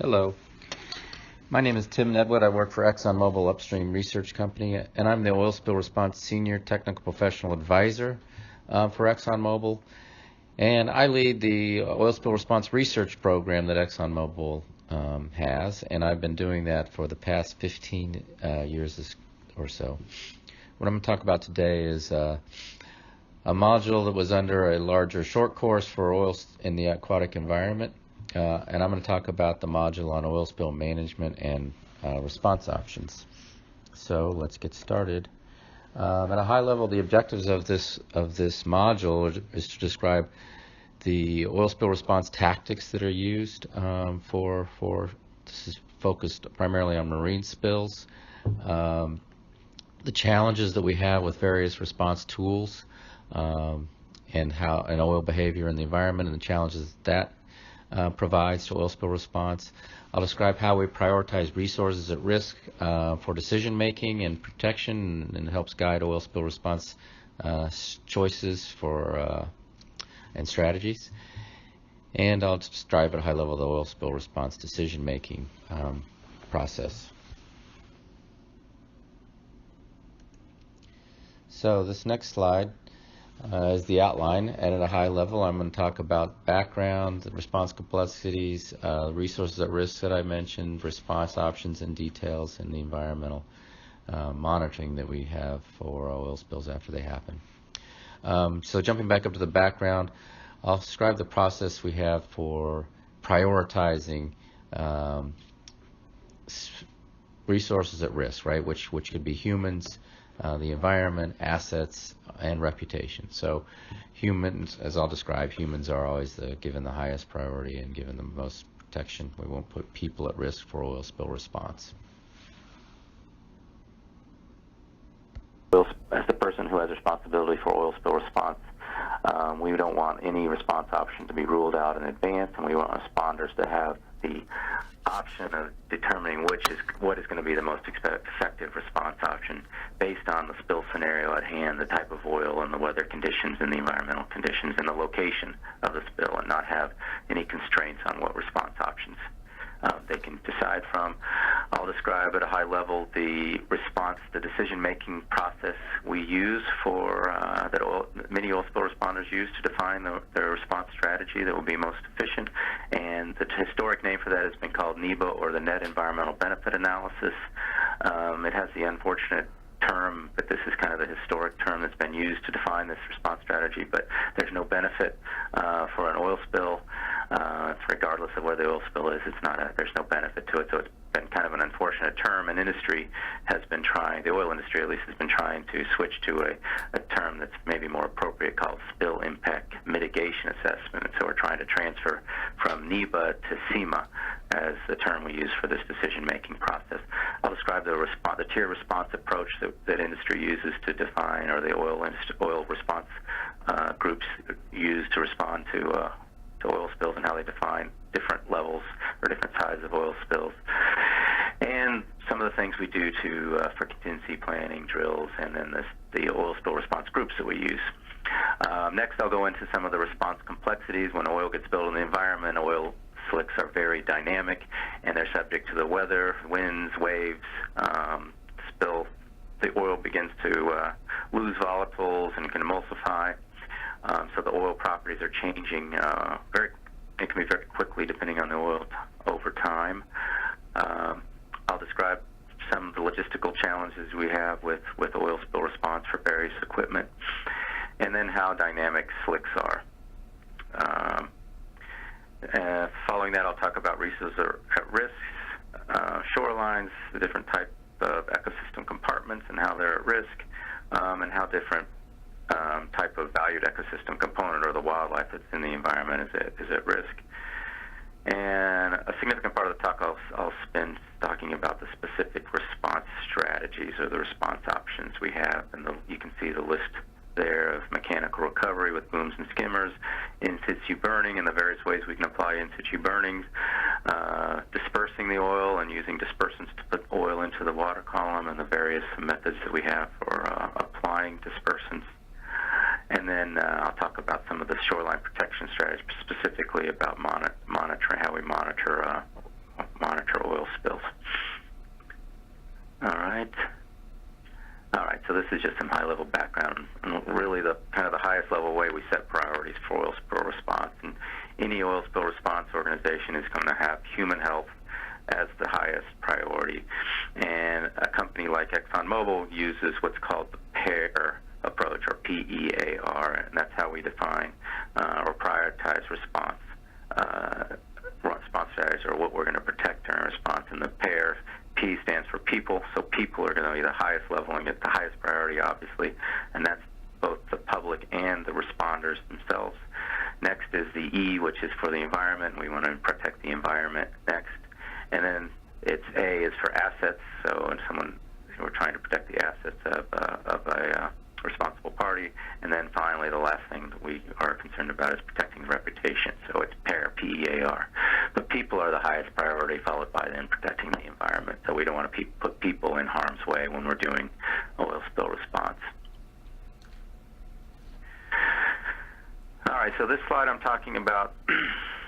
Hello, my name is Tim Nedwed. I work for ExxonMobil Upstream Research Company, and I'm the Oil Spill Response Senior Technical Professional Advisor for ExxonMobil. And I lead the Oil Spill Response Research Program that ExxonMobil has, and I've been doing that for the past 15 years or so. What I'm going to talk about today is a module that was under a larger short course for oils in the aquatic environment. And I'm going to talk about the module on oil spill management and response options. So let's get started. At a high level, the objectives of this module is to describe the oil spill response tactics that are used for this is focused primarily on marine spills, the challenges that we have with various response tools, and how an oil behavior in the environment and the challenges that provides to oil spill response. I'll describe how we prioritize resources at risk for decision making and protection, and helps guide oil spill response choices for and strategies. And I'll describe at a high level the oil spill response decision making process. So this next slide is the outline, and at a high level I'm going to talk about background, response complexities, resources at risk that I mentioned, response options and details, and the environmental monitoring that we have for oil spills after they happen. So jumping back up to the background, I'll describe the process we have for prioritizing resources at risk, right? Which could be humans, the environment, assets, and reputation. So humans, as I'll describe, humans are always given the highest priority and given the most protection. We won't put people at risk for oil spill response. As the person who has responsibility for oil spill response, we don't want any response option to be ruled out in advance, and we want responders to have the option of determining what is going to be the most effective response option based on the spill scenario at hand, the type of oil and the weather conditions and the environmental conditions and the location of the spill, and not have any constraints on what response options they can decide from. I'll describe at a high level the response, the decision-making process we use that many oil spill responders use to define their response strategy that will be most efficient. And the historic name for that has been called NEBA, or the Net Environmental Benefit Analysis. It has the unfortunate term, but this is kind of the historic term that's been used to define this response strategy, but there's no benefit for an oil spill. Regardless of where the oil spill is, there's no benefit to it, so it's been kind of an unfortunate term, and industry has been trying, the oil industry at least, has been trying to switch to a term that's maybe more appropriate called spill impact mitigation assessment, and so we're trying to transfer from NEBA to SEMA as the term we use for this decision-making process. I'll describe the tier response approach that industry uses to define, or the oil response groups use to respond to oil spills, and how they define different levels or different sizes of oil spills, and some of the things we do for contingency planning, drills, and then the oil spill response groups that we use. Next, I'll go into some of the response complexities. When oil gets spilled in the environment, oil slicks are very dynamic, and they're subject to the weather, winds, waves. The oil begins to lose volatiles and can emulsify. So the oil properties are changing it can be very quickly depending on the oil over time. I'll describe some of the logistical challenges we have with oil spill response for various equipment, and then how dynamic slicks are. Following that, I'll talk about resources at risk, shorelines, the different type of ecosystem compartments and how they're at risk, and how different type of valued ecosystem component, or the wildlife that's in the environment, is at risk. And a significant part of the talk I'll spend talking about the specific response strategies, or the response options we have, and you can see the list there of mechanical recovery with booms and skimmers, in situ burning and the various ways we can apply in situ burnings, dispersing the oil and using dispersants to put oil into the water column, and the various methods that we have for applying dispersants. And then I'll talk about some of the shoreline protection strategies, specifically about monitoring, how we monitor oil spills. All right, so this is just some high-level background, and really the kind of the highest level way we set priorities for oil spill response. And any oil spill response organization is going to have human health as the highest priority. And a company like ExxonMobil uses what's called the PAIR approach, or PEAR, and that's how we define or prioritize response strategies, or what we're going to protect during response. And the PAIR, P stands for people, so people are going to be the highest level and get the highest priority, obviously, and that's both the public and the responders themselves. Next is the E, which is for the environment. We want to protect the environment next. And then it's A is for assets, so we're trying to protect the assets of a responsible party. And then finally, the last thing that we are concerned about is protecting the reputation, so it's PAIR, P-E-A-R. But people are the highest priority, followed by then protecting the environment. So we don't want to put people in harm's way when we're doing oil spill response. All right, so this slide I'm talking about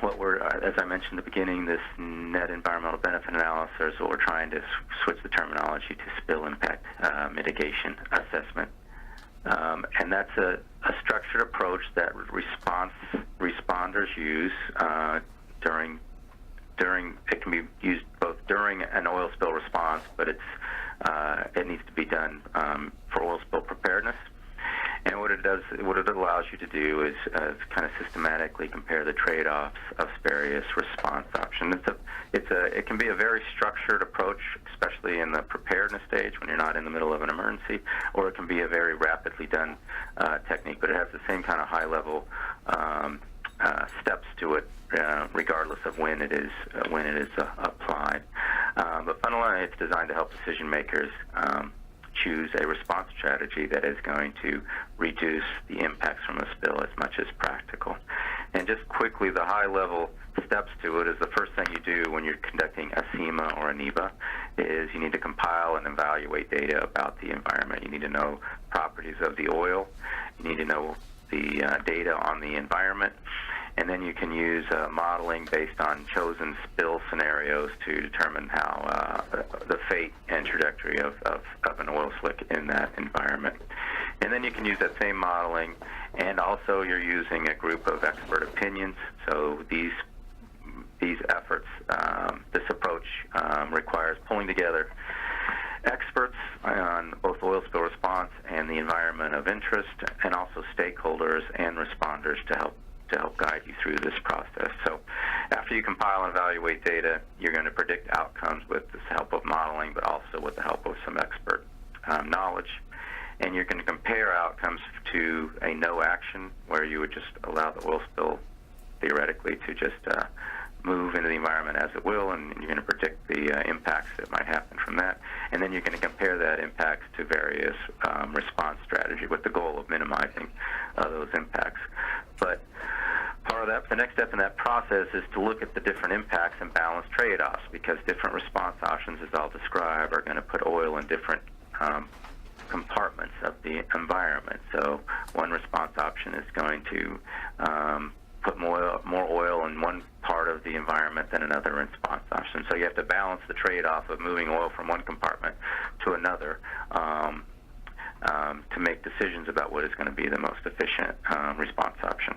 what we're, as I mentioned at the beginning, this net environmental benefit analysis, what we're trying to switch the terminology to spill impact mitigation assessment. And that's a structured approach that responders use during it can be used both during an oil spill response, but it needs to be done for oil spill preparedness. And what it allows you to do is kind of systematically compare the trade-offs of various response options. It can be a very structured approach, especially in the preparedness stage when you're not in the middle of an emergency, or it can be a very rapidly done technique. But it has the same kind of high-level steps to it, regardless of when it is applied. But fundamentally, it's designed to help decision makers choose a response strategy that is going to reduce the impacts from a spill as much as practical. And just quickly, the high-level steps to it is the first thing you do when you're conducting a SEMA or a NEBA is you need to compile and evaluate data about the environment. You need to know properties of the oil. You need to know the data on the environment. And then you can use modeling based on chosen spill scenarios to determine how the fate and trajectory of an oil slick in that environment. And then you can use that same modeling, and also you're using a group of expert opinions. So these efforts, this approach requires pulling together experts on both oil spill response and the environment of interest, and also stakeholders and responders to help guide you through this process. So after you compile and evaluate data, you're going to predict outcomes with the help of modeling, but also with the help of some expert knowledge. And you're going to compare outcomes to a no action, where you would just allow the oil spill theoretically to just move into the environment as it will, and you're going to predict the impacts that might happen from that. And then you're going to compare that impacts to various response strategy with the goal of minimizing those impacts. But part of that, the next step in that process is to look at the different impacts and balance trade-offs, because different response options, as I'll describe, are going to put oil in different compartments of the environment. So one response option is going to put more oil in one part of the environment than another response option. So you have to balance the trade-off of moving oil from one compartment to another to make decisions about what is going to be the most efficient response option.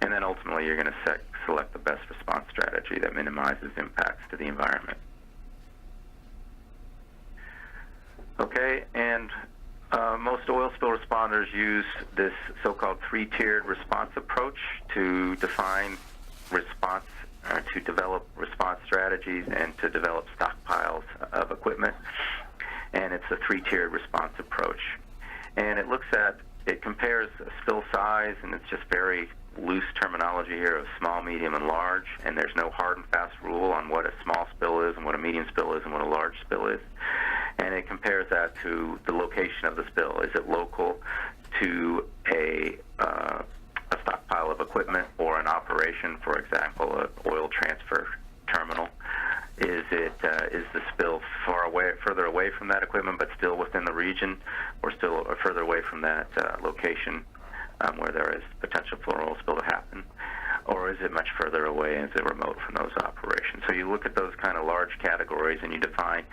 And then ultimately you're going to select the best response strategy that minimizes impacts to the environment. Okay, and most oil spill responders use this so-called three-tiered response approach to define response, to develop response strategies, and to develop stockpiles of equipment. And it's a three-tiered response approach. And it compares spill size, and it's just very loose terminology here of small, medium, and large, and there's no hard and fast rule on what a small spill is and what a medium spill is and what a large spill is. And it compares that to the location of the spill. Is it local to a stockpile of equipment or an operation, for example, an oil transfer terminal? Is the spill further away from that equipment but still within the region, or still further away from that location where there is potential for oil spill to happen? Or is it much further away and is it remote from those operations? So you look at those kind of large categories and you define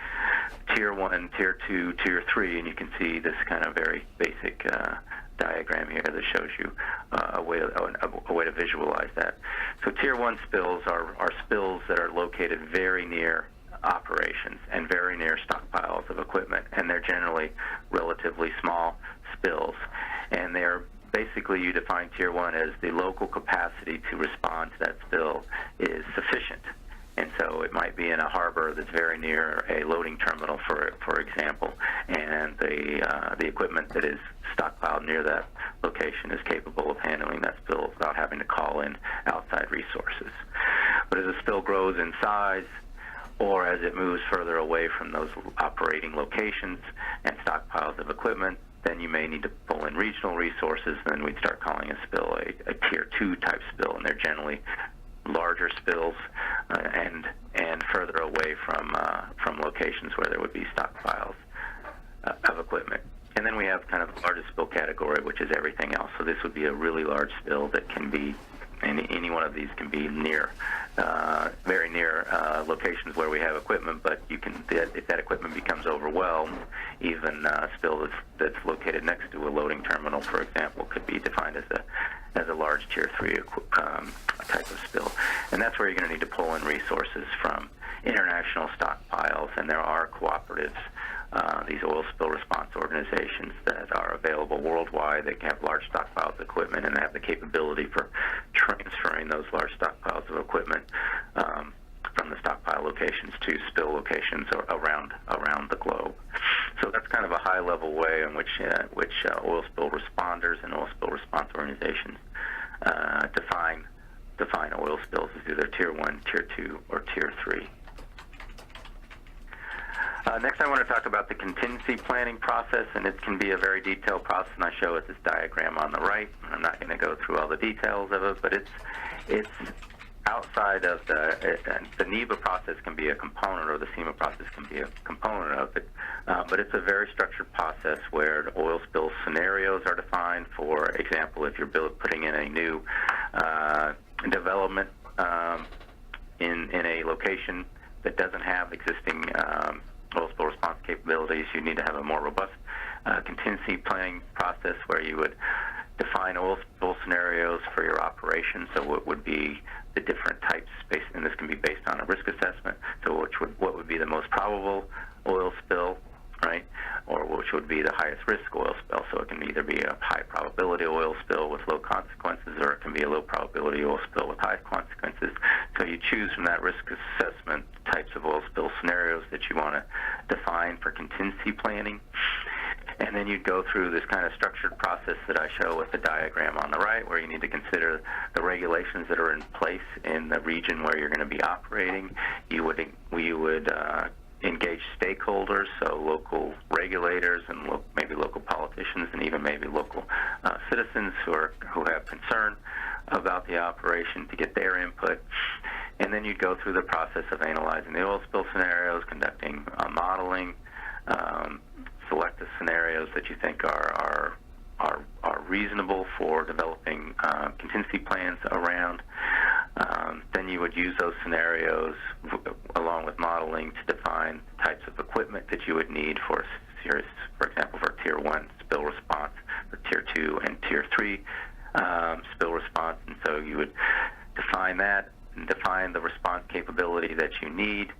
Tier 1, Tier 2, Tier 3, and you can see this kind of very basic diagram here that shows you a way to visualize that. So Tier 1 spills are spills that are located very near operations and very near stockpiles of equipment, and they're generally relatively small spills. And they're basically, you define Tier 1 as the local capacity to respond to that spill is sufficient. And so it might be in a harbor that's very near a loading terminal, for example, and the equipment that is stockpiled near that location is capable of handling that spill without having to call in outside resources. But as a spill grows in size, or as it moves further away from those operating locations and stockpiles of equipment, then you may need to pull in regional resources. Then we'd start calling a spill a Tier 2 type spill, and they're generally larger spills and further away from locations where there would be stockpiles of equipment. And then we have kind of the largest spill category, which is everything else. So this would be a really large spill that can be, any one of these can be near, very near locations where we have equipment, but you can, if that equipment becomes overwhelmed, even a spill that's located next to a loading terminal, for example, could be defined as a large Tier 3 type of spill. And that's where you're going to need to pull in resources from international stockpiles, and there are cooperatives, these oil spill response organizations that are available worldwide. They have large stockpiles of equipment, and they have the capability for transferring those large stockpiles of equipment from the stockpile locations to spill locations around the globe. So that's kind of a high-level way in which oil spill responders and oil spill response organizations define oil spills as either Tier 1, Tier 2, or Tier 3. Next, I want to talk about the contingency planning process, and it can be a very detailed process, and I show it this diagram on the right. I'm not going to go through all the details of it, but it's outside of the NEBA process can be a component, or the SEMA process can be a component of it, but it's a very structured process where the oil spill scenarios are defined. For example, if you're putting in a new development in a location that doesn't have existing oil spill response capabilities, you need to have a more robust contingency planning process where you would define oil spill scenarios for your operation. So what would be the different types, and this can be based on a risk assessment. So what would be the most probable oil spill, right? Or which would be the highest risk oil spill. So it can either be a high probability oil spill with low consequences, or it can be a low probability oil spill with high consequences. So you choose from that risk assessment types of oil spill scenarios that you want to define for contingency planning. And then you'd go through this kind of structured process that I show with the diagram on the right, where you need to consider the regulations that are in place in the region where you're going to be operating. We would engage stakeholders, so local regulators and maybe local politicians, and even maybe local citizens who have concern about the operation, to get their input. And then you'd go through the process of analyzing the oil spill scenarios, conducting modeling, select the scenarios that you think are reasonable for developing contingency plans around. Then you would use those scenarios along with modeling to define types of equipment that you would need for example, for Tier 1 spill response, for Tier 2 and Tier 3 spill response. And so you would define that and define the response capability that you need,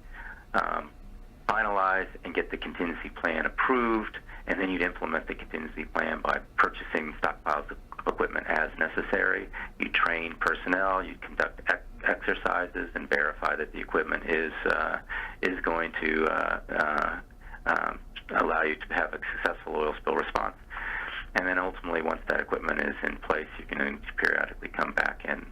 finalize and get the contingency plan approved, and then you'd implement the contingency plan by purchasing stockpiles of equipment as necessary. You train personnel, you conduct exercises, and verify that the equipment is going to allow you to have a successful oil spill response. And then ultimately, once that equipment is in place, you can periodically come back and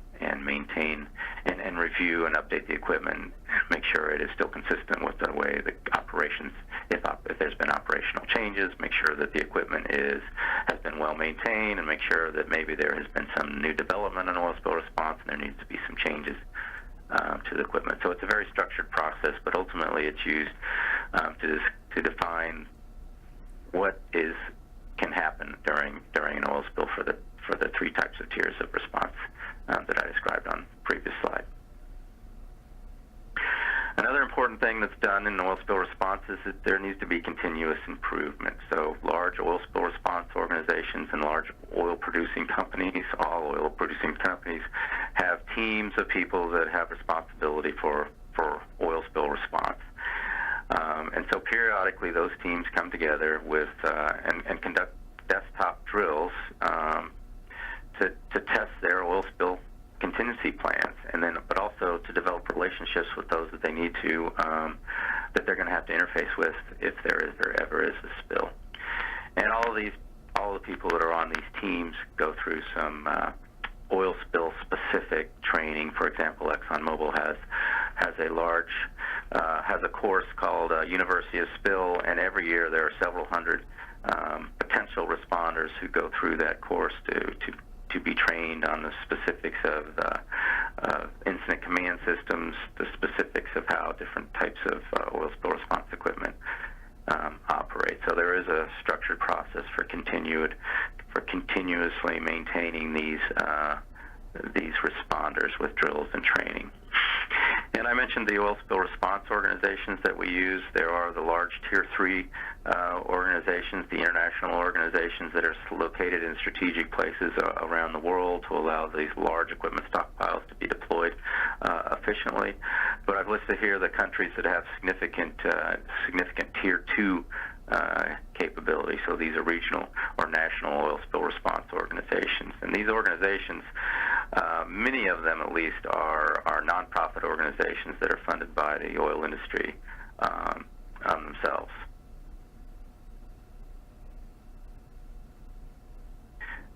maintain and review and update the equipment, make sure it is still consistent with the way the operations, if there's been operational changes, make sure that the equipment has been well maintained, and make sure that maybe there has been some new development in oil spill response and there needs to be some changes to the equipment. So it's a very structured process, but ultimately it's used to define what can happen during an oil spill for the three types of tiers of response that I described on the previous slide. Another important thing that's done in oil spill response is that there needs to be continuous improvement. So large oil spill response organizations and large oil-producing companies, all oil-producing companies, have teams of people that have responsibility for oil spill response. And so periodically those teams come together with and conduct desktop drills to test their oil spill contingency plans, and then but also to develop relationships with those that they need to that they're going to have to interface with if there ever is a spill. And all the people that are on these teams go through some oil spill specific training. For example, ExxonMobil has a course called University of Spill, and every year there are several hundred potential responders who go through that course to be trained on the specifics of incident command systems, the specifics of how different types of oil spill response equipment operate. So there is a structured process for continuously maintaining these responders with drills and training. And I mentioned the oil spill response organizations that we use. There are the large Tier 3 organizations, the international organizations that are located in strategic places around the world to allow these large equipment stockpiles to be deployed efficiently. But I've listed here the countries that have significant Tier 2 capability. So these are regional or national oil spill response organizations. And these organizations, many of them at least, are nonprofit organizations that are funded by the oil industry themselves.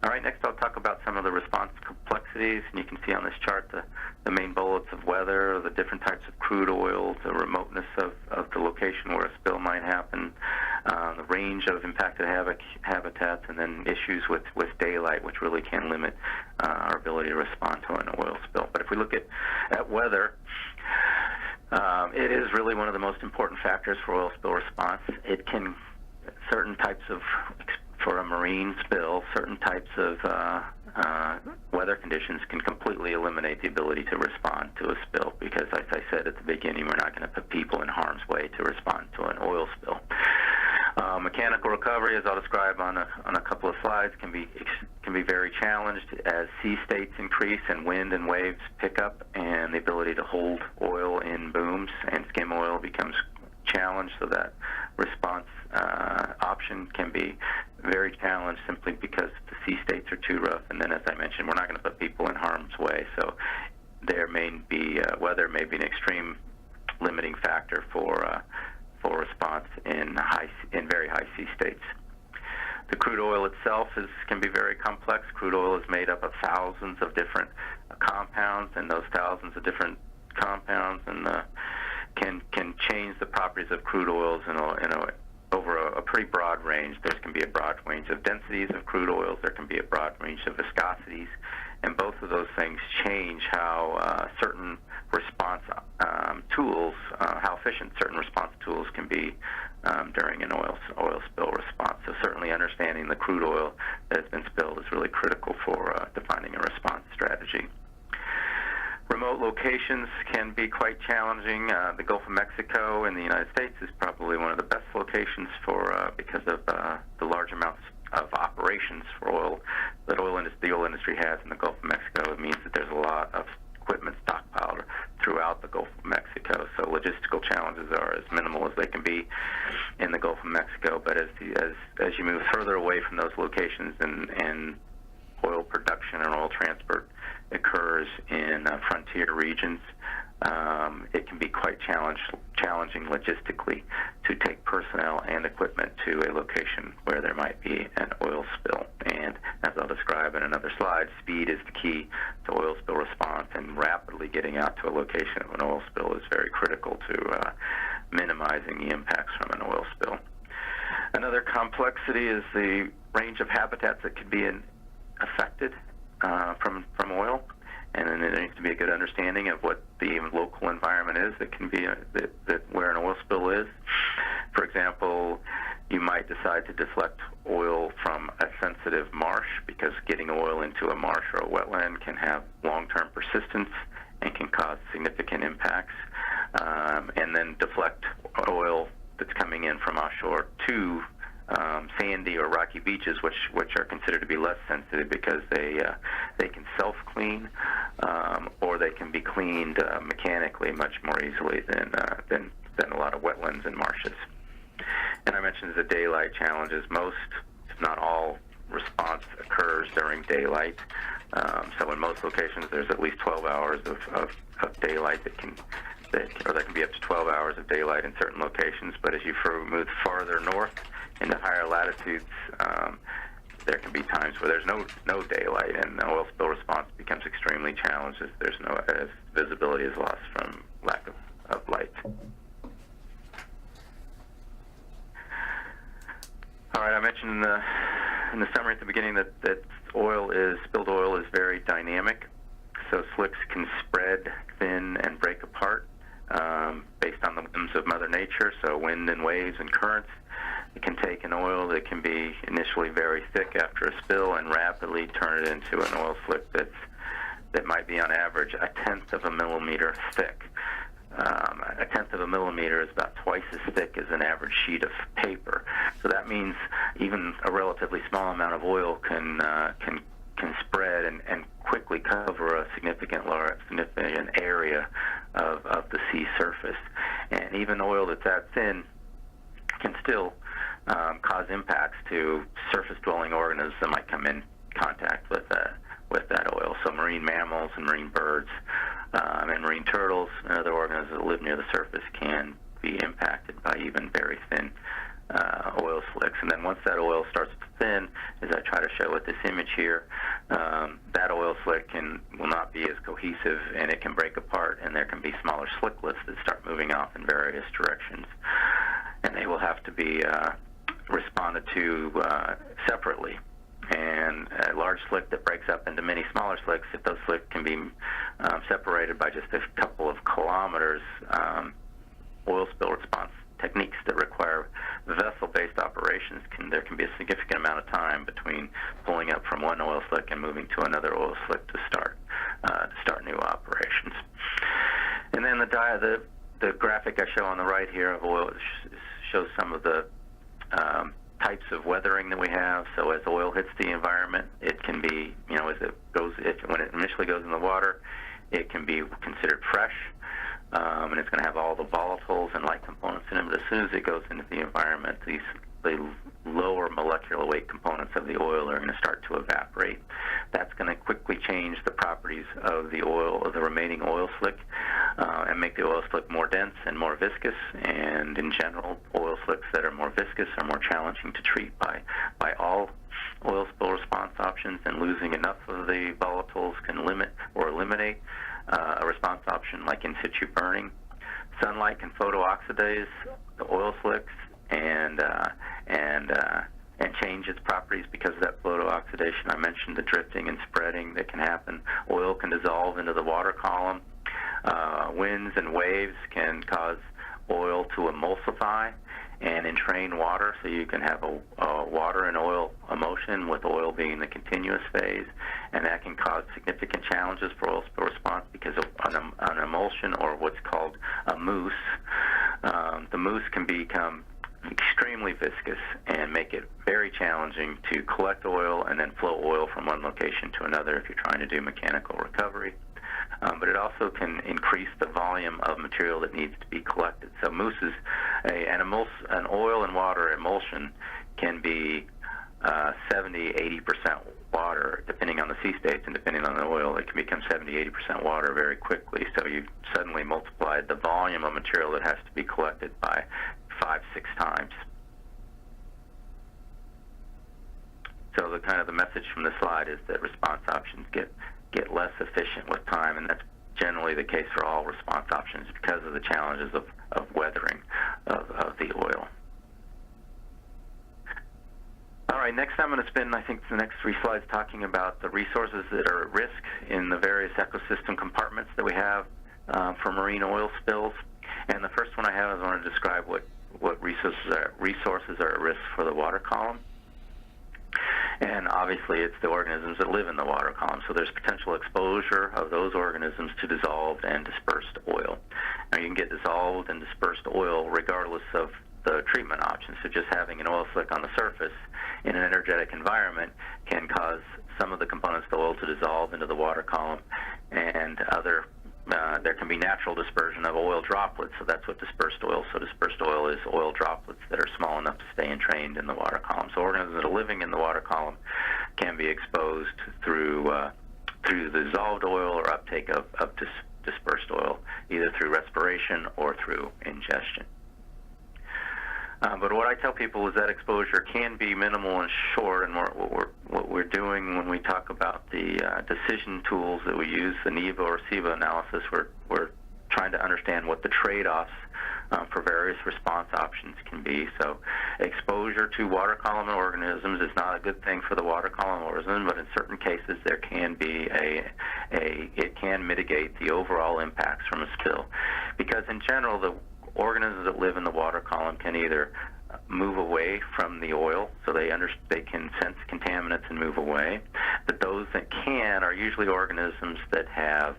All right, next I'll talk about some of the response complexities, and you can see on this chart the main bullets of weather, the different types of crude oil, the remoteness of the location where a spill might happen, the range of impacted habitats, and then issues with daylight, which really can limit our ability to respond to an oil spill. But if we look at weather, it is really one of the most important factors for oil spill response. It can, certain types of, for a marine spill, certain types of weather conditions can completely eliminate the ability to respond to a spill because, as I said at the beginning, we're not going to put people in harm's way to respond to an oil spill. Mechanical recovery, as I'll describe on a couple of slides, can be very challenged as sea states increase and wind and waves pick up, and the ability to hold oil in booms and skim oil becomes challenged, so that response option can be very challenged simply because the sea states are too rough. And then, as I mentioned, we're not going to put people in harm's way, so there may be weather may be an extreme limiting factor for response in very high sea states. The crude oil itself can be very complex. Crude oil is made up of thousands of different compounds, and those thousands of different compounds can change the properties of crude oils over a pretty broad range. There can be a broad range of densities of crude oils. There can be a broad range of viscosities, and both of those things change how certain response tools, how efficient certain response tools can be during an oil spill response. So certainly understanding the crude oil that has been spilled is really critical for defining a response strategy. Remote locations can be quite challenging. The Gulf of Mexico in the United States is probably one of the best locations because of the large amounts of operations for oil that the oil industry has in the Gulf of Mexico. It means that there's a lot of equipment stockpiled throughout the Gulf of Mexico. So logistical challenges are as minimal as they can be in the Gulf of Mexico. But as you move further away from those locations and oil production and oil transport occurs in frontier regions, it can be quite challenging logistically to take personnel and equipment to a location where there might be an oil spill. And as I'll describe in another slide, speed is the key to oil spill response, and rapidly getting out to a location of an oil spill is very critical to minimizing the impacts from an oil spill. Another complexity is the range of habitats that could be affected from oil, and then there needs to be a good understanding of what the local environment is that can be that where an oil spill is. For example, you might decide to deflect oil from a sensitive marsh because getting oil into a marsh or a wetland can have long-term persistence and can cause significant impacts. and then deflect oil that's coming in from offshore to sandy or rocky beaches, which are considered to be less sensitive because they can self-clean, or they can be cleaned mechanically much more easily than a lot of wetlands and marshes. And I mentioned the daylight challenges. Most, if not all, response occurs during daylight. So in most locations, there's at least 12 hours of daylight that can be up to 12 hours of daylight in certain locations. But as you move farther north into higher latitudes, there can be times where there's no daylight, and the oil spill response becomes extremely challenged as visibility is lost from lack of light. All right, I mentioned in the summary at the beginning that spilled oil is very dynamic. So slicks can spread, thin, and break apart based on the whims of Mother Nature, so wind and waves and currents. It can take an oil that can be initially very thick after a spill and rapidly turn it into an oil slick that might be on average 1/10 of a millimeter thick. 1/10 of a millimeter is about twice as thick as an average sheet of paper. So that means even a relatively small amount of oil can spread and quickly cover a significant area of the sea surface. And even oil that's that thin can still cause impacts to surface-dwelling organisms that might come in contact with that oil. So marine mammals and marine birds and marine turtles and other organisms that live near the surface can be impacted by even very thin oil slicks. And then once that oil starts to thin, as I try to show with this image here, that oil slick will not be as cohesive, and it can break apart, and there can be smaller slicklets that start moving off in various directions. And they will have to be responded to separately. And a large slick that breaks up into many smaller slicks, if those slicks can be separated by just a couple of kilometers, oil spill response techniques that require vessel-based operations, there can be a significant amount of time between pulling up from one oil slick and moving to another oil slick to start new operations. And then the graphic I show on the right here of oil shows some of the types of weathering that we have. So as oil hits the environment, it can be, when it initially goes in the water, it can be considered fresh, and it's going to have all the volatiles and light components in it. But as soon as it goes into the environment, the lower molecular weight components of the oil are going to start to evaporate. That's going to quickly change the properties of the remaining oil slick, and make the oil slick more dense and more viscous. And in general, oil slicks that are more viscous are more challenging to treat by all oil spill response options, and losing enough of the volatiles can limit or eliminate a response option like in situ burning. Sunlight can photooxidize the oil slicks and change its properties because of that photooxidation. I mentioned the drifting and spreading that can happen. Oil can dissolve into the water column. Winds and waves can cause oil to emulsify and entrain water, so you can have a water and oil emulsion, with oil being the continuous phase, and that can cause significant challenges for oil spill response because of an emulsion, or what's called a mousse. The mousse can become extremely viscous and make it very challenging to collect oil and then flow oil from one location to another if you're trying to do mechanical recovery. But it also can increase the volume of material that needs to be collected. So mousse is an oil and water emulsion can be 70-80% water, depending on the sea states and depending on the oil. It can become 70-80% water very quickly. So you've suddenly multiplied the volume of material that has to be collected by 5-6 times. So the message from the slide is that response options get less efficient with time, and that's generally the case for all response options because of the challenges of weathering of the oil. All right, next I'm going to spend, I think, the next 3 slides talking about the resources that are at risk in the various ecosystem compartments that we have for marine oil spills. And the first one I have is I want to describe what resources are at risk for the water column. And obviously, it's the organisms that live in the water column. So there's potential exposure of those organisms to dissolved and dispersed oil. Now, you can get dissolved and dispersed oil regardless of the treatment option. So just having an oil slick on the surface in an energetic environment can cause some of the components of the oil to dissolve into the water column, and there can be natural dispersion of oil droplets. So that's what dispersed oil. So dispersed oil is oil droplets that are small enough to stay entrained in the water column. So organisms that are living in the water column can be exposed through the dissolved oil or uptake of dispersed oil, either through respiration or through ingestion. But what I tell people is that exposure can be minimal and short, and what we're doing when we talk about the decision tools that we use, the NEVA or SIVA analysis, we're trying to understand what the trade-offs for various response options can be. So exposure to water column organisms is not a good thing for the water column organism, but in certain cases there can be it can mitigate the overall impacts from a spill. Because in general, the organisms that live in the water column can either move away from the oil, so they can sense contaminants and move away. But those that can are usually organisms that have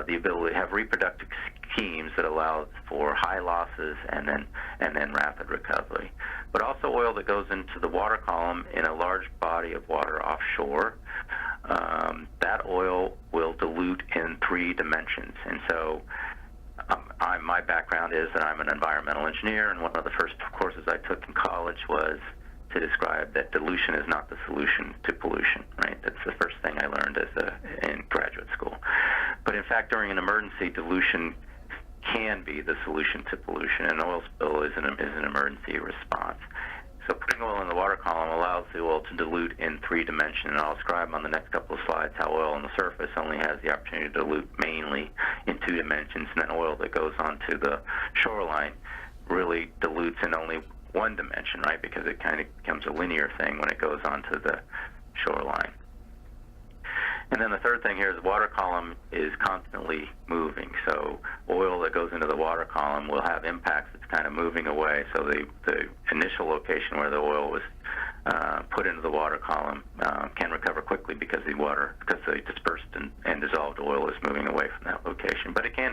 the ability to have reproductive schemes that allow for high losses and then rapid recovery. But also oil that goes into the water column in a large body of water offshore, that oil will dilute in 3 dimensions. And so my background is that I'm an environmental engineer, and one of the first courses I took in college was to describe that dilution is not the solution to pollution, right? That's the first thing I learned in graduate school. But in fact, during an emergency, dilution can be the solution to pollution, and oil spill is an emergency response. So putting oil in the water column allows the oil to dilute in 3 dimensions, and I'll describe on the next couple of slides how oil on the surface only has the opportunity to dilute mainly in 2 dimensions, and then oil that goes onto the shoreline really dilutes in only 1 dimension, right, because it kind of becomes a linear thing when it goes onto the shoreline. And then the third thing here is the water column is constantly moving. So oil that goes into the water column will have impacts that's kind of moving away. So the initial location where the oil was put into the water column can recover quickly because the dispersed and dissolved oil is moving away from that location. But it can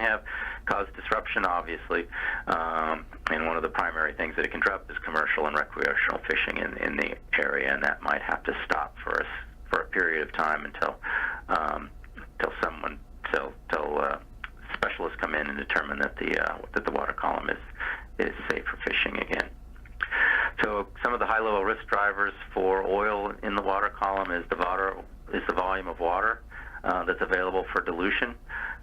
cause disruption, obviously. And one of the primary things that it can disrupt is commercial and recreational fishing in the area, and that might have to stop for a period of time until specialists come in and determine that the water column is safe for fishing again. So some of the high-level risk drivers for oil in the water column is the volume of water that's available for dilution,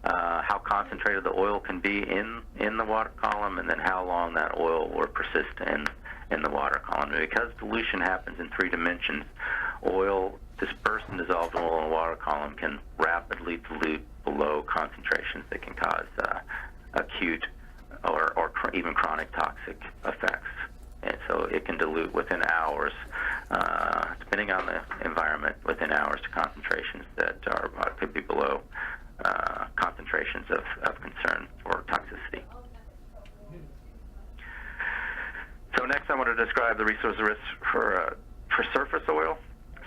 how concentrated the oil can be in the water column, and then how long that oil will persist in the water column. And because dilution happens in 3 dimensions, oil, dispersed and dissolved oil in the water column can rapidly dilute below concentrations that can cause acute or even chronic toxic effects. And so it can dilute within hours, depending on the environment, within hours to concentrations that could be below concentrations of concern for toxicity. So next I want to describe the resource risks for surface oil.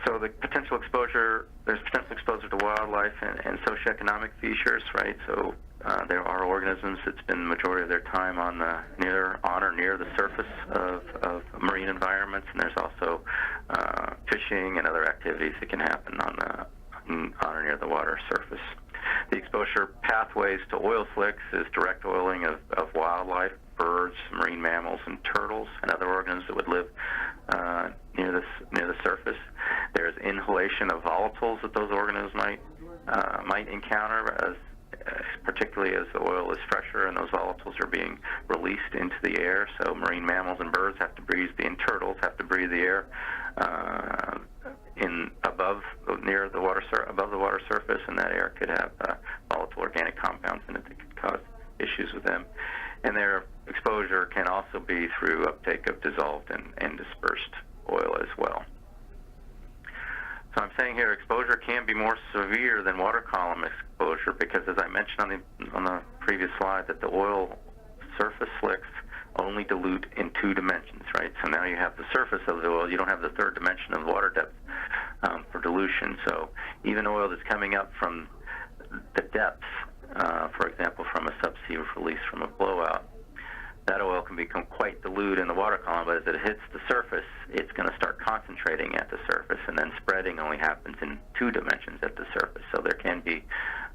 So the potential exposure, there's potential exposure to wildlife and socioeconomic features, right? So there are organisms that spend the majority of their time on or near the surface of marine environments, and there's also fishing and other activities that can happen on or near the water surface. The exposure pathways to oil slicks is direct oiling of wildlife, birds, marine mammals, and turtles, and other organisms that would live near the surface. There's inhalation of volatiles that those organisms might encounter, particularly as the oil is fresher and those volatiles are being released into the air. So marine mammals and birds have to breathe, and turtles have to breathe the air above the water surface, and that air could have volatile organic compounds in it that could cause issues with them. And their exposure can also be through uptake of dissolved and dispersed oil as well. So I'm saying here exposure can be more severe than water column exposure because, as I mentioned on the previous slide, that the oil surface slicks only dilute in 2 dimensions, right? So now you have the surface of the oil. You don't have the 3rd dimension of water depth for dilution. So even oil that's coming up from the depths, for example, from a subsea release from a blowout, that oil can become quite dilute in the water column, but as it hits the surface, it's going to start concentrating at the surface, and then spreading only happens in 2 dimensions at the surface. So there can be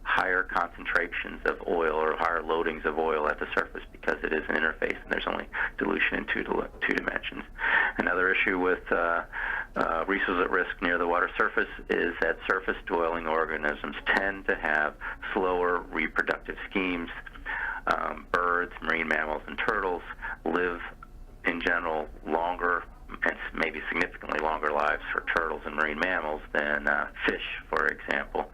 higher concentrations of oil or higher loadings of oil at the surface because it is an interface and there's only dilution in two dimensions. Another issue with resources at risk near the water surface is that surface-dwelling organisms tend to have slower reproductive schemes. Birds, marine mammals, and turtles live in general longer and maybe significantly longer lives for turtles and marine mammals than fish, for example.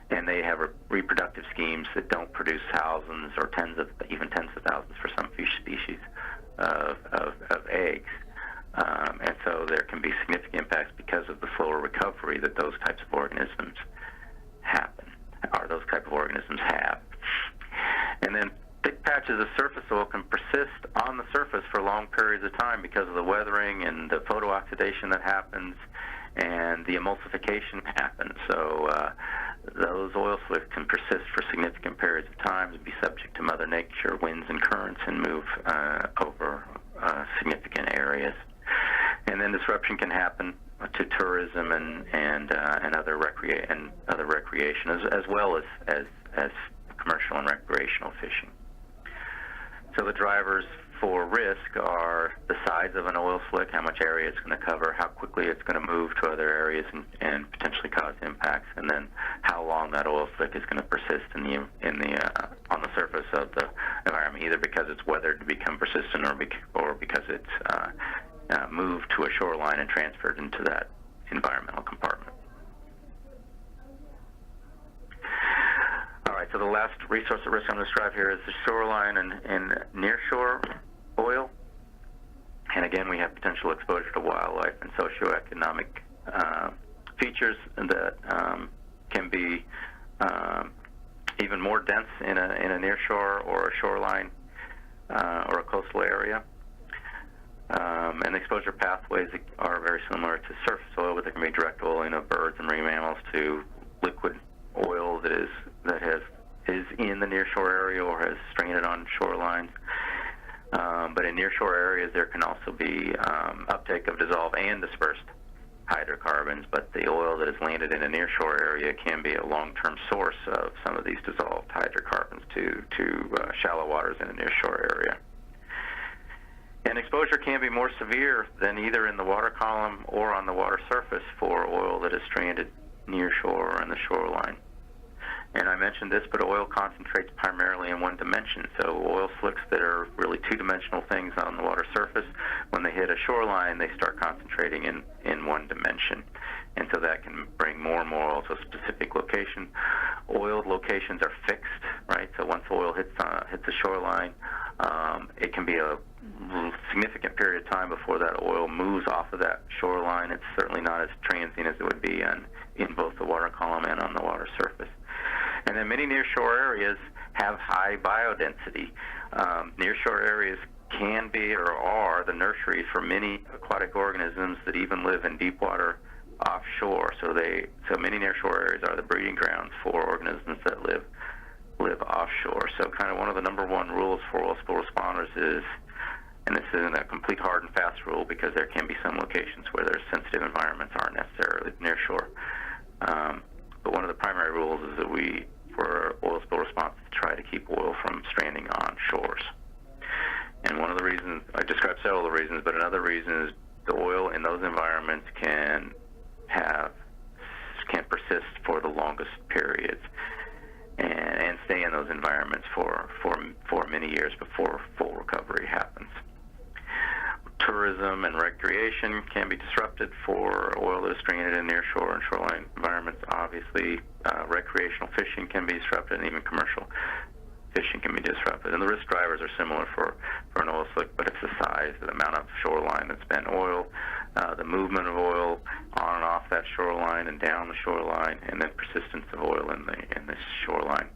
And they have reproductive schemes that don't produce thousands or even tens of thousands for some fish species of eggs. And so there can be significant impacts because of the slower recovery that those types of organisms have. And then thick patches of surface oil can persist on the surface for long periods of time because of the weathering and the photooxidation that happens and the emulsification happens. So those oil slicks can persist for significant periods of time and be subject to Mother Nature, winds and currents, and move over significant areas. And then disruption can happen to tourism and other recreation as well as commercial and recreational fishing. So the drivers for risk are the size of an oil slick, how much area it's going to cover, how quickly it's going to move to other areas and potentially cause impacts, and then how long that oil slick is going to persist on the surface of the environment, either because it's weathered to become persistent or because it's moved to a shoreline and transferred into that environmental compartment. All right, so the last resource at risk I'm going to describe here is the shoreline and nearshore oil. And again, we have potential exposure to wildlife and socioeconomic features that can be even more dense in a nearshore or a shoreline or a coastal area. And exposure pathways are very similar to surface oil, but there can be direct oiling of birds and marine mammals to liquid oil that is in the nearshore area or has stranded on shorelines. But in nearshore areas, there can also be uptake of dissolved and dispersed hydrocarbons, but the oil that has landed in a nearshore area can be a long-term source of some of these dissolved hydrocarbons to shallow waters in a nearshore area. And exposure can be more severe than either in the water column or on the water surface for oil that is stranded near shore or in the shoreline. And I mentioned this, but oil concentrates primarily in one dimension. So oil slicks that are really two-dimensional things on the water surface, when they hit a shoreline, they start concentrating in one dimension. And so that can bring more and more oil to a specific location. Oiled locations are fixed, right? So once oil hits the shoreline, it can be a significant period of time before that oil moves off of that shoreline. It's certainly not as transient as it would be in both the water column and on the water surface. And then many nearshore areas have high biodensity. Nearshore areas can be or are the nurseries for many aquatic organisms that even live in deep water offshore. So many nearshore areas are the breeding grounds for organisms that live offshore. So kind of one of the number one rules for oil spill responders is, and this isn't a complete hard and fast rule because there can be some locations where there's sensitive environments aren't necessarily nearshore. But one of the primary rules is that for oil spill response, to try to keep oil from stranding on shores. And one of the reasons, I described several of the reasons, but another reason is the oil in those environments can persist for the longest periods and stay in those environments for many years before full recovery happens. Tourism and recreation can be disrupted for oil that is stranded in nearshore and shoreline environments. Obviously, recreational fishing can be disrupted, and even commercial fishing can be disrupted. And the risk drivers are similar for an oil slick, but it's the size, the amount of shoreline that's been oil, the movement of oil on and off that shoreline and down the shoreline, and then persistence of oil in the shoreline,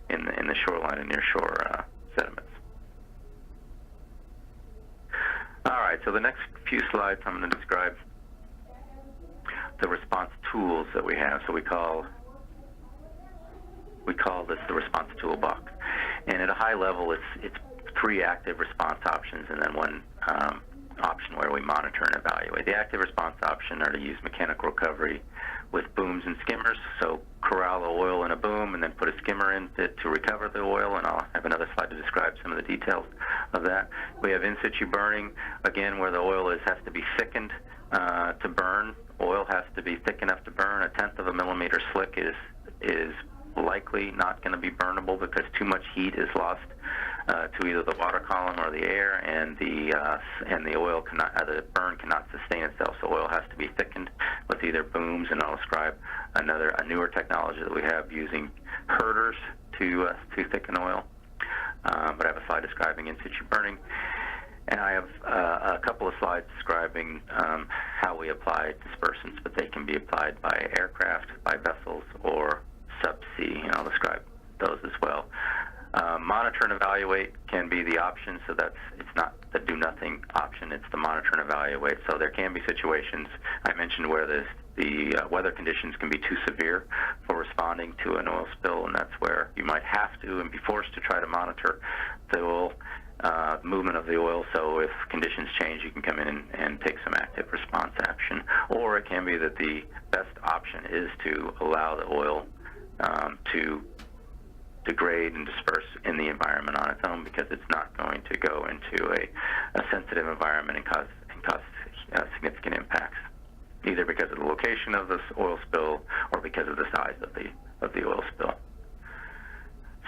in the shoreline and nearshore sediments. All right, so the next few slides I'm going to describe the response tools that we have. So we call this the response toolbox. And at a high level, it's 3 active response options and then 1 option where we monitor and evaluate. The active response option are to use mechanical recovery with booms and skimmers. So corral the oil in a boom and then put a skimmer in it to recover the oil, and I'll have another slide to describe some of the details of that. We have in situ burning, again, where the oil has to be thickened to burn. Oil has to be thick enough to burn. 1/10 of a millimeter slick is likely not going to be burnable because too much heat is lost to either the water column or the air, and the oil cannot, the burn cannot sustain itself. So oil has to be thickened with either booms, and I'll describe a newer technology that we have using herders to thicken oil. But I have a slide describing in situ burning, and I have a couple of slides describing how we apply dispersants, but they can be applied by aircraft, by vessels, or subsea, and I'll describe those as well. Monitor and evaluate can be the option, so it's not the do nothing option, it's the monitor and evaluate. So there can be situations I mentioned where the weather conditions can be too severe for responding to an oil spill, and that's where you might have to and be forced to try to monitor the oil movement of the oil. So if conditions change, you can come in and take some active response action. Or it can be that the best option is to allow the oil to degrade and disperse in the environment on its own, because it's not going to go into a sensitive environment and cause significant impacts, either because of the location of this oil spill or because of the size of the oil spill.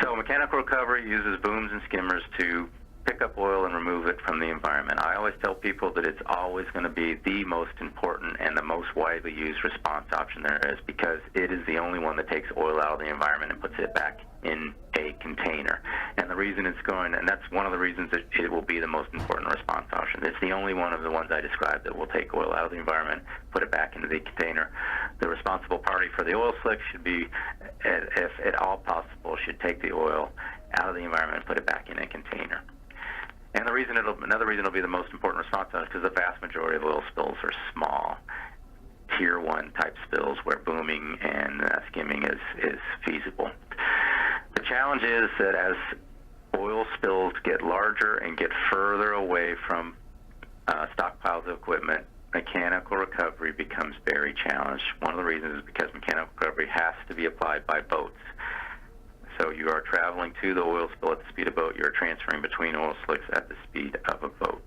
So mechanical recovery uses booms and skimmers to pick up oil and remove it from the environment. I always tell people that it's always going to be the most important and the most widely used response option there is, because it is the only one that takes oil out of the environment and puts it back in a container. And the reason and that's one of the reasons that it will be the most important response option. It's the only one of the ones I described that will take oil out of the environment, put it back into the container. The responsible party for the oil slick should be, if at all possible, should take the oil out of the environment and put it back in a container. And another reason it'll be the most important response is because the vast majority of oil spills are small, tier 1 type spills where booming and skimming is feasible. The challenge is that as oil spills get larger and get further away from stockpiles of equipment, mechanical recovery becomes very challenged. One of the reasons is because mechanical recovery has to be applied by boats. So you are traveling to the oil spill at the speed of a boat. You're transferring between oil slicks at the speed of a boat.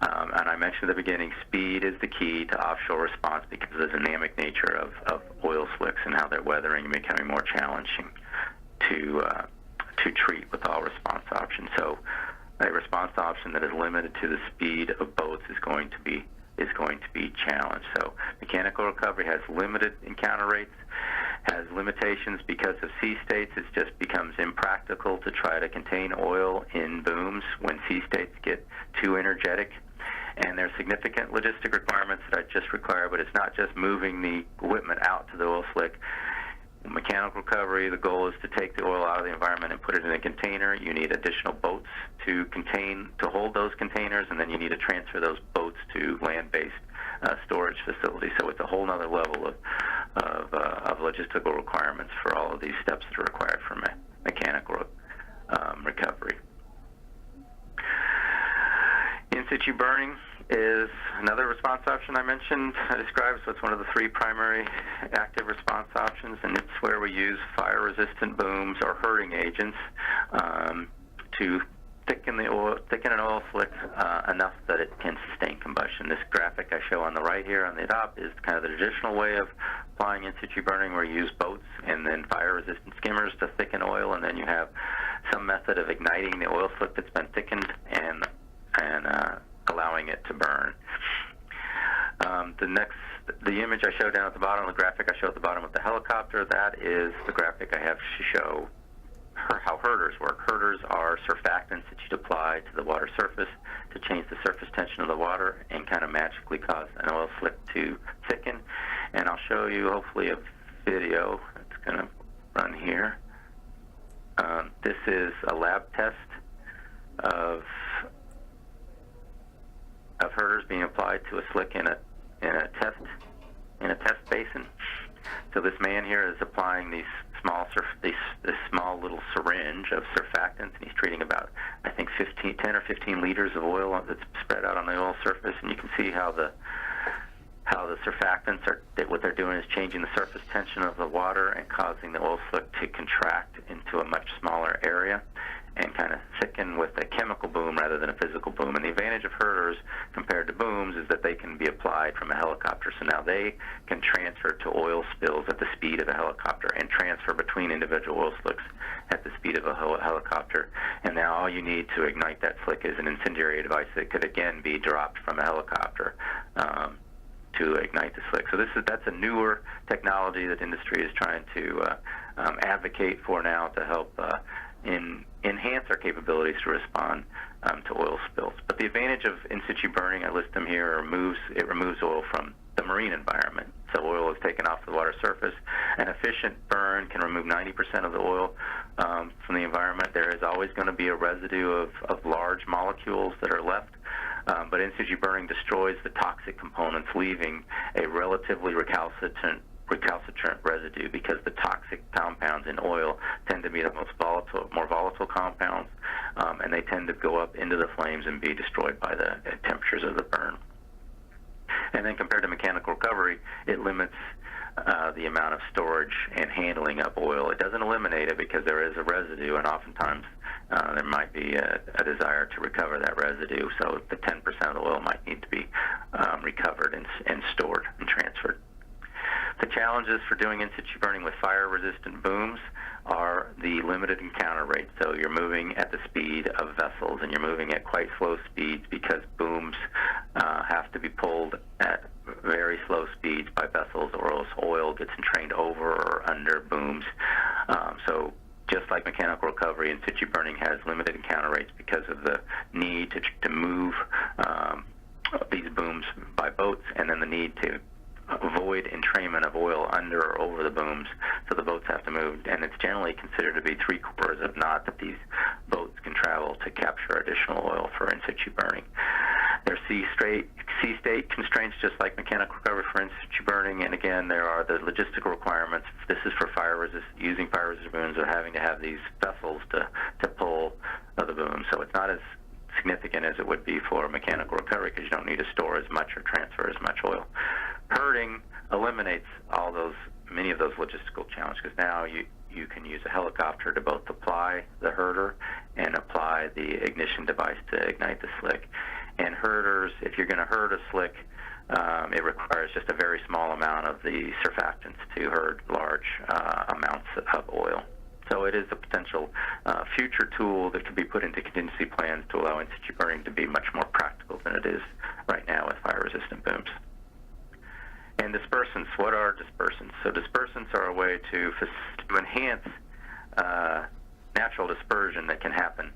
And I mentioned at the beginning, speed is the key to offshore response because of the dynamic nature of oil slicks and how they're weathering and becoming more challenging to treat with all response options. So a response option that is limited to the speed of boats is going to be challenged. So mechanical recovery has limited encounter rates, has limitations because of sea states. It just becomes impractical to try to contain oil in booms when sea states get too energetic. And there's significant logistic requirements that I just require, but it's not just moving the equipment out to the oil slick. In mechanical recovery, the goal is to take the oil out of the environment and put it in a container. You need additional boats to hold those containers, and then you need to transfer those boats to land-based storage facilities. So it's a whole other level of logistical requirements for all of these steps that are required for mechanical recovery. In situ burning is another response option I described. So it's one of the 3 primary active response options, and it's where we use fire-resistant booms or herding agents to thicken an oil slick enough that it can sustain combustion. This graphic I show on the right here on the top is kind of the traditional way of applying in situ burning, where you use boats and then fire-resistant skimmers to thicken oil, and then you have some method of igniting the oil slick that's been thickened and allowing it to burn. The image I show down at the bottom, the graphic I show at the bottom of the helicopter, that is the graphic I have to show how herders work. Herders are surfactants that you'd apply to the water surface to change the surface tension of the water and kind of magically cause an oil slick to thicken. And I'll show you hopefully a video that's going to run here. This is a lab test of herders being applied to a slick in a in a test basin. So this man here is applying this small little syringe of surfactants, and he's treating about, I think, 10 or 15 liters of oil that's spread out on the oil surface. And you can see how the surfactants what they're doing is changing the surface tension of the water and causing the oil slick to contract into a much smaller area and kind of thicken with a chemical boom rather than a physical boom. And the advantage of herders compared to booms is that they can be applied from a helicopter. So now they can transfer to oil spills at the speed of a helicopter and transfer between individual oil slicks at the speed of a helicopter. And now all you need to ignite that slick is an incendiary device that could again be dropped from a helicopter to ignite the slick. So that's a newer technology that industry is trying to advocate for now to help enhance our capabilities to respond to oil spills. But the advantage of in situ burning, I list them here, it removes oil from the marine environment. So oil is taken off the water surface. An efficient burn can remove 90% of the oil from the environment. There is always going to be a residue of large molecules that are left. But in situ burning destroys the toxic components, leaving a relatively recalcitrant residue, because the toxic compounds in oil tend to be the more volatile compounds, and they tend to go up into the flames and be destroyed by the temperatures of the burn. And then compared to mechanical recovery, it limits the amount of storage and handling of oil. It doesn't eliminate it because there is a residue, and oftentimes there might be a desire to recover that residue, so the 10% of the oil might need to be recovered and stored and transferred. The challenges for doing in situ burning with fire-resistant booms are the limited encounter rate. So you're moving at the speed of vessels, and you're moving at quite slow speeds because booms have to be pulled at very slow speeds by vessels, or else oil gets entrained over or under booms. So just like mechanical recovery, in situ burning has limited encounter rates because of the need to move these booms by boats, and then the need to avoid entrainment of oil under or over the booms, so the boats have to move, and it's generally considered to be 3/4 of knot that these boats can travel to capture additional oil for in situ burning. There are sea state constraints, just like mechanical recovery for in situ burning, and again, there are the logistical requirements. This is for using fire-resistant booms, of having to have these vessels to pull the boom, so it's not as significant as it would be for mechanical recovery because you don't need to store as much or transfer as much oil. Herding eliminates many of those logistical challenges, because now you can use a helicopter to both apply the herder and apply the ignition device to ignite the slick. And herders, if you're going to herd a slick, it requires just a very small amount of the surfactants to herd large amounts of oil. So it is a potential future tool that could be put into contingency plans to allow in situ burning to be much more practical than it is right now with fire-resistant booms. And dispersants, what are dispersants? So dispersants are a way to enhance natural dispersion that can happen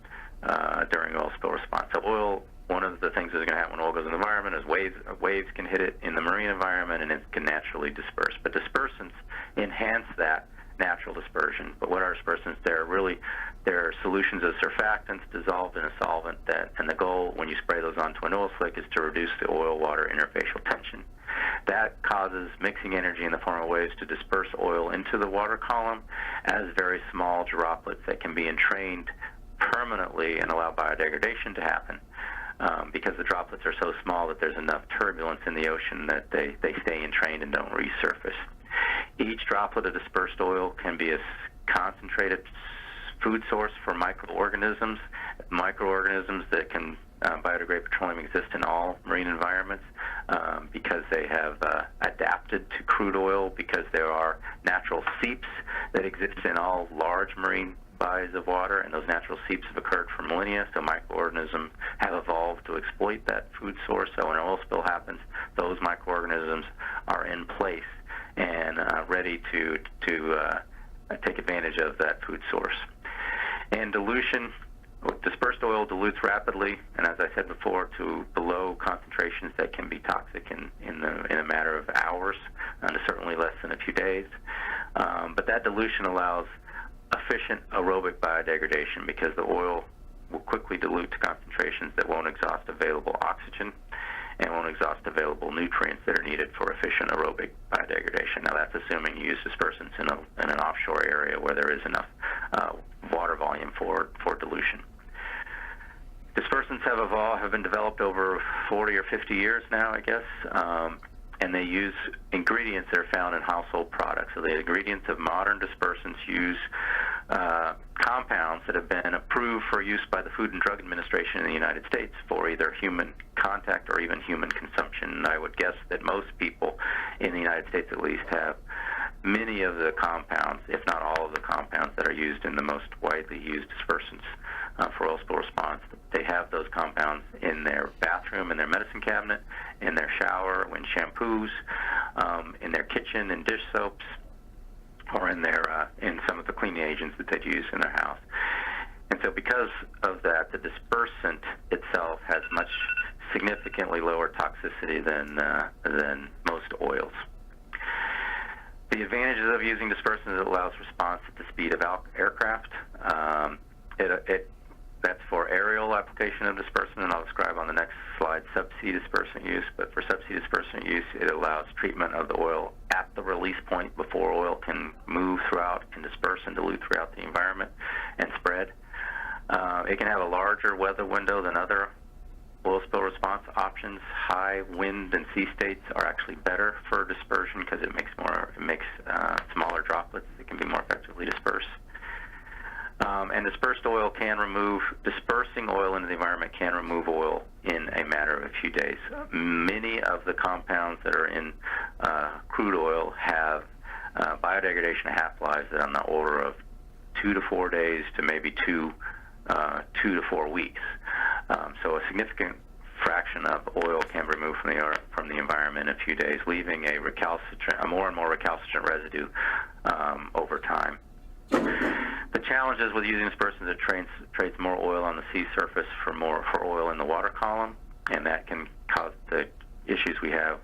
during oil spill response. So one of the things that's going to happen when oil goes in the environment is waves can hit it in the marine environment, and it can naturally disperse. But dispersants enhance that natural dispersion. But what are dispersants? They're solutions of surfactants dissolved in a solvent, and the goal when you spray those onto an oil slick is to reduce the oil-water interfacial tension. That causes mixing energy in the form of waves to disperse oil into the water column as very small droplets that can be entrained permanently and allow biodegradation to happen, because the droplets are so small that there's enough turbulence in the ocean that they stay entrained and don't resurface. Each droplet of dispersed oil can be a concentrated food source for microorganisms that can biodegrade petroleum exist in all marine environments because they have adapted to crude oil, because there are natural seeps that exist in all large marine bodies of water, and those natural seeps have occurred for millennia, so microorganisms have evolved to exploit that food source. So when an oil spill happens, those microorganisms are in place and ready to take advantage of that food source. And dilution, dispersed oil dilutes rapidly, and as I said before, to below concentrations that can be toxic in a matter of hours, and certainly less than a few days. But that dilution allows efficient aerobic biodegradation, because the oil will quickly dilute to concentrations that won't exhaust available oxygen and won't exhaust available nutrients that are needed for efficient aerobic biodegradation. Now, that's assuming you use dispersants in an offshore area where there is enough water volume for dilution. Dispersants have been developed over 40 or 50 years now, I guess, and they use ingredients that are found in household products. So the ingredients of modern dispersants use compounds that have been approved for use by the Food and Drug Administration in the United States for either human contact or even human consumption. And I would guess that most people in the United States at least have many of the compounds, if not all of the compounds that are used in the most widely used dispersants for oil spill response. They have those compounds in their bathroom, in their medicine cabinet, in their shower, in shampoos, in their kitchen, in dish soaps, or in some of the cleaning agents that they'd use in their house. And so because of that, the dispersant itself has much significantly lower toxicity than most oils. The advantages of using dispersant is it allows response at the speed of aircraft. That's for aerial application of dispersant, and I'll describe on the next slide subsea dispersant use. But for subsea dispersant use, it allows treatment of the oil at the release point before oil can move throughout, can disperse and dilute throughout the environment and spread. It can have a larger weather window than other oil spill response options. High wind and sea states are actually better for dispersion because it makes smaller droplets that can be more effectively dispersed. And dispersing oil into the environment can remove oil in a matter of a few days. Many of the compounds that are in crude oil have biodegradation half-lives that are on the order of 2 to 4 days to maybe 2 to 4 weeks. So a significant fraction of oil can be removed from the environment in a few days, leaving a more and more recalcitrant residue over time. The challenges with using dispersants, it trades more oil on the sea surface for oil in the water column, and that can cause the issues we have